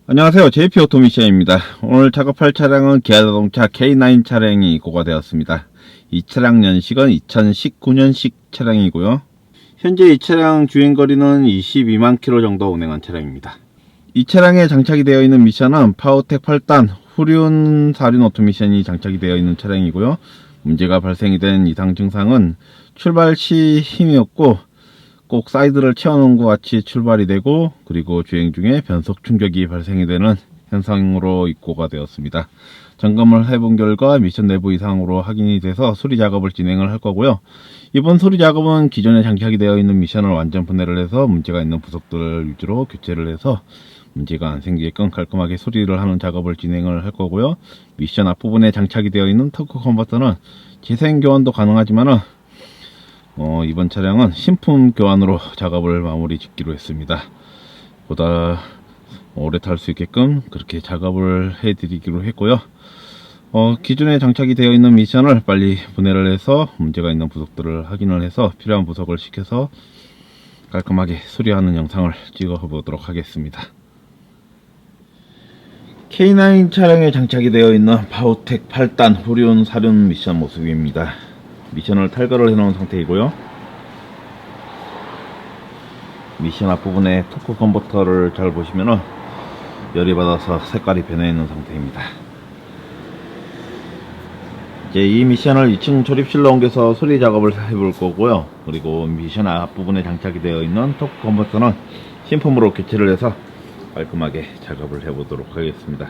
안녕하세요. JP 오토미션입니다. 오늘 작업할 차량은 기아자동차 K9 차량이 고가되었습니다. 이 차량 연식은 2019년식 차량이고요. 현재 이 차량 주행거리는 22만 킬로 정도 운행한 차량입니다. 이 차량에 장착이 되어 있는 미션은 파워텍 8단 후륜 사륜 오토미션이 장착이 되어 있는 차량이고요. 문제가 발생이 된 이상 증상은 출발 시 힘이 없고 꼭 사이드를 채워놓은 것 같이 출발이 되고, 그리고 주행 중에 변속 충격이 발생이 되는 현상으로 입고가 되었습니다. 점검을 해본 결과 미션 내부 이상으로 확인이 돼서 수리 작업을 진행을 할 거고요. 이번 수리 작업은 기존에 장착이 되어 있는 미션을 완전 분해를 해서 문제가 있는 부속들을 위주로 교체를 해서 문제가 안 생기게끔 깔끔하게 수리를 하는 작업을 진행을 할 거고요. 미션 앞부분에 장착이 되어 있는 터크 컨버터는 재생 교환도 가능하지만은 이번 차량은 신품 교환으로 작업을 마무리 짓기로 했습니다. 보다 오래 탈 수 있게끔 그렇게 작업을 해 드리기로 했고요. 기존에 장착이 되어 있는 미션을 빨리 분해를 해서 문제가 있는 부속들을 확인을 해서 필요한 부속을 시켜서 깔끔하게 수리하는 영상을 찍어 보도록 하겠습니다. K9 차량에 장착이 되어 있는 파워텍 8단 후륜 사륜 미션 모습입니다. 미션을 탈거를 해 놓은 상태이고요. 미션 앞부분에 토크 컨버터를 잘 보시면은 열이 받아서 색깔이 변해 있는 상태입니다. 이제 이 미션을 2층 조립실로 옮겨서 수리 작업을 해볼 거고요. 그리고 미션 앞부분에 장착이 되어 있는 토크 컨버터는 신품으로 교체를 해서 깔끔하게 작업을 해보도록 하겠습니다.